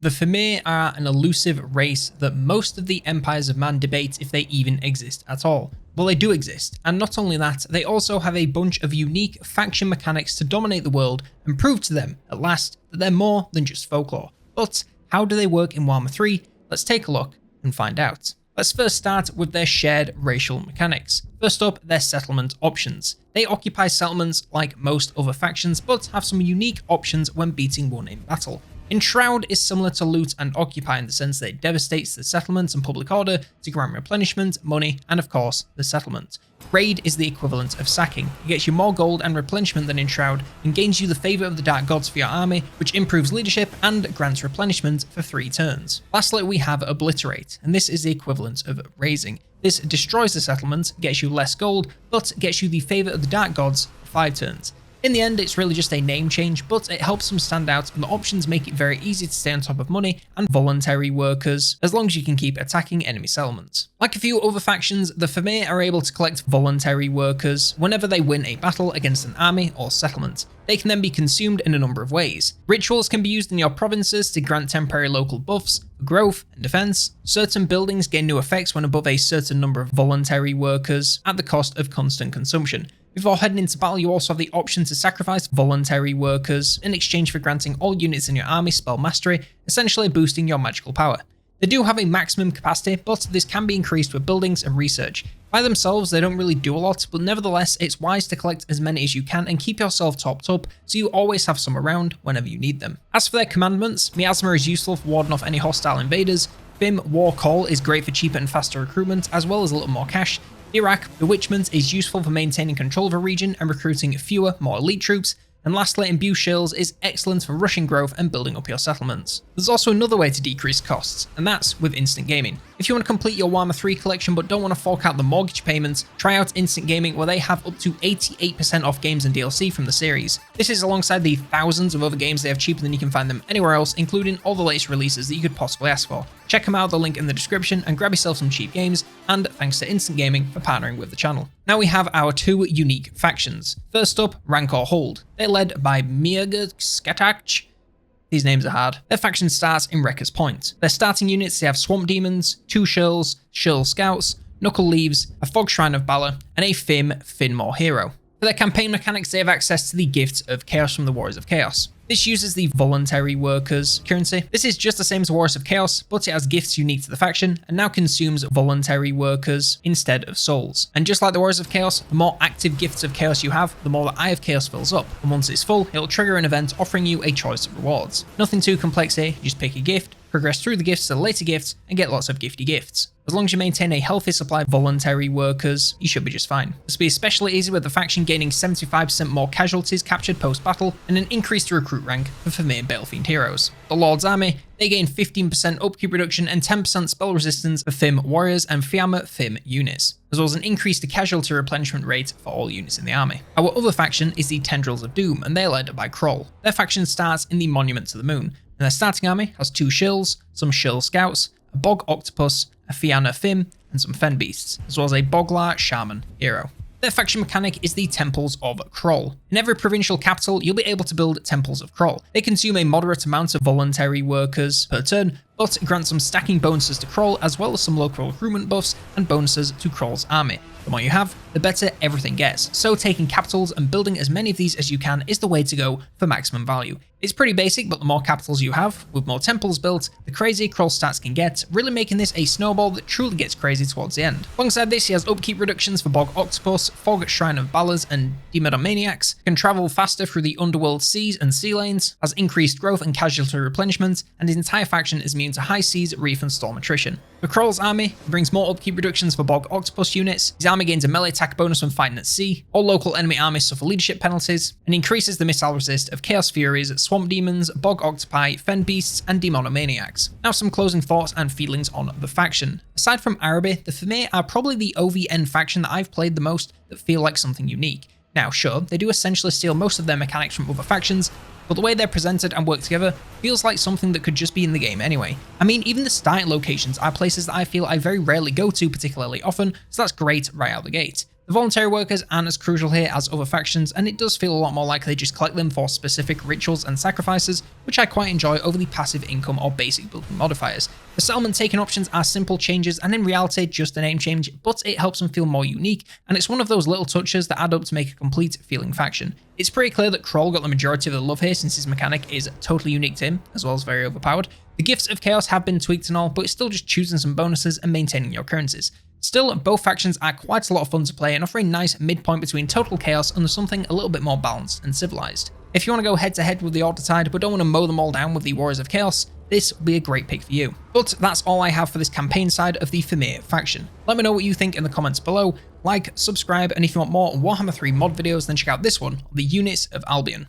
The Fimir are an elusive race that most of the empires of man debate if they even exist at all. Well, they do exist, and not only that, they also have a bunch of unique faction mechanics to dominate the world and prove to them, at last, that they're more than just folklore. But how do they work in Warhammer 3? Let's take a look and find out. Let's first start with their shared racial mechanics. First up, their settlement options. They occupy settlements like most other factions, but have some unique options when beating one in battle. Enshroud is similar to Loot and Occupy in the sense that it devastates the settlements and public order to grant replenishment, money, and of course, the settlement. Raid is the equivalent of sacking. It gets you more gold and replenishment than Enshroud, and gains you the favour of the Dark Gods for your army, which improves leadership and grants replenishment for 3 turns. Lastly, we have Obliterate, and this is the equivalent of Razing. This destroys the settlement, gets you less gold, but gets you the favour of the Dark Gods for 5 turns. In the end, it's really just a name change, but it helps them stand out, and the options make it very easy to stay on top of money and voluntary workers, as long as you can keep attacking enemy settlements. Like a few other factions, the Fimir are able to collect voluntary workers whenever they win a battle against an army or settlement. They can then be consumed in a number of ways. Rituals can be used in your provinces to grant temporary local buffs, for growth and defense. Certain buildings gain new effects when above a certain number of voluntary workers at the cost of constant consumption. Before heading into battle, you also have the option to sacrifice voluntary workers in exchange for granting all units in your army spell mastery, essentially boosting your magical power. They do have a maximum capacity, but this can be increased with buildings and research. By themselves, they don't really do a lot, but nevertheless, it's wise to collect as many as you can and keep yourself topped up so you always have some around whenever you need them. As for their commandments, Miasma is useful for warding off any hostile invaders. Fim War Call is great for cheaper and faster recruitment, as well as a little more cash. Iraq Bewitchment is useful for maintaining control of a region and recruiting fewer, more elite troops. And lastly, Imbue Shills is excellent for rushing growth and building up your settlements. There's also another way to decrease costs, and that's with instant gaming. If you want to complete your Warhammer 3 collection but don't want to fork out the mortgage payments, try out Instant Gaming, where they have up to 88% off games and DLC from the series. This is alongside the thousands of other games they have cheaper than you can find them anywhere else, including all the latest releases that you could possibly ask for. Check them out, the link in the description, and grab yourself some cheap games, and thanks to Instant Gaming for partnering with the channel. Now we have our 2 unique factions. First up, Rancor Hold. They're led by Miagr Skatach. These names are hard. Their faction starts in Wrecker's Point. Their starting units, they have Swamp Demons, 2 Shills, Shill Scouts, Knuckle Leaves, a Fog Shrine of Valor, and a Finmore hero. For their campaign mechanics, they have access to the Gifts of Chaos from the Warriors of Chaos. This uses the voluntary workers currency. This is just the same as Warriors of Chaos, but it has gifts unique to the faction and now consumes voluntary workers instead of souls. And just like the Warriors of Chaos, the more active Gifts of Chaos you have, the more the Eye of Chaos fills up. And once it's full, it'll trigger an event offering you a choice of rewards. Nothing too complex here, you just pick a gift, progress through the gifts to the later gifts, and get lots of gifty gifts. As long as you maintain a healthy supply of voluntary workers, you should be just fine. This will be especially easy with the faction gaining 75% more casualties captured post-battle and an increased recruit rank for Fimir Battlefiend heroes. The Lord's Army, they gain 15% upkeep reduction and 10% spell resistance for Fim warriors and Fiamma Fim units, as well as an increased casualty replenishment rate for all units in the army. Our other faction is the Tendrils of Doom, and they're led by Kroll. Their faction starts in the Monument to the Moon, and their starting army has 2 Shills, some Shill Scouts, a Bog Octopus, a Fianna Fim, and some Fen Beasts, as well as a Boglar Shaman hero. Their faction mechanic is the Temples of Kroll. In every provincial capital, you'll be able to build Temples of Kroll. They consume a moderate amount of voluntary workers per turn, but grant some stacking bonuses to Kroll, as well as some local recruitment buffs and bonuses to Kroll's army. The more you have, the better everything gets, so taking capitals and building as many of these as you can is the way to go for maximum value. It's pretty basic, but the more capitals you have, with more temples built, the crazier Kroll stats can get, really making this a snowball that truly gets crazy towards the end. Alongside this, he has upkeep reductions for Bog Octopus, Fog Shrine of Valors, and Demonomaniacs, can travel faster through the underworld seas and sea lanes, has increased growth and casualty replenishment, and his entire faction is immune to high seas, reef, and storm attrition. For Kroll's army, he brings more upkeep reductions for Bog Octopus units, his army gains a melee attack bonus when fighting at sea, all local enemy armies suffer leadership penalties, and increases the missile resist of Chaos Furies, Swamp Demons, Bog Octopi, Fen Beasts, and Demonomaniacs. Now some closing thoughts and feelings on the faction. Aside from Araby, the Fimir are probably the OVN faction that I've played the most that feel like something unique. Now sure, they do essentially steal most of their mechanics from other factions, but the way they're presented and work together feels like something that could just be in the game anyway. I mean, even the starting locations are places that I feel I very rarely go to particularly often, so that's great right out the gate. The voluntary workers aren't as crucial here as other factions, and it does feel a lot more like they just collect them for specific rituals and sacrifices, which I quite enjoy over the passive income or basic building modifiers. The settlement taking options are simple changes and in reality just a name change, but it helps them feel more unique, and it's one of those little touches that add up to make a complete feeling faction. It's pretty clear that Kroll got the majority of the love here since his mechanic is totally unique to him, as well as very overpowered. The Gifts of Chaos have been tweaked and all, but it's still just choosing some bonuses and maintaining your currencies. Still, both factions are quite a lot of fun to play and offer a nice midpoint between total chaos and something a little bit more balanced and civilized. If you want to go head to head with the Order Tide but don't want to mow them all down with the Warriors of Chaos, this will be a great pick for you. But that's all I have for this campaign side of the Fimir faction. Let me know what you think in the comments below, like, subscribe, and if you want more Warhammer 3 mod videos then check out this one on the Units of Albion.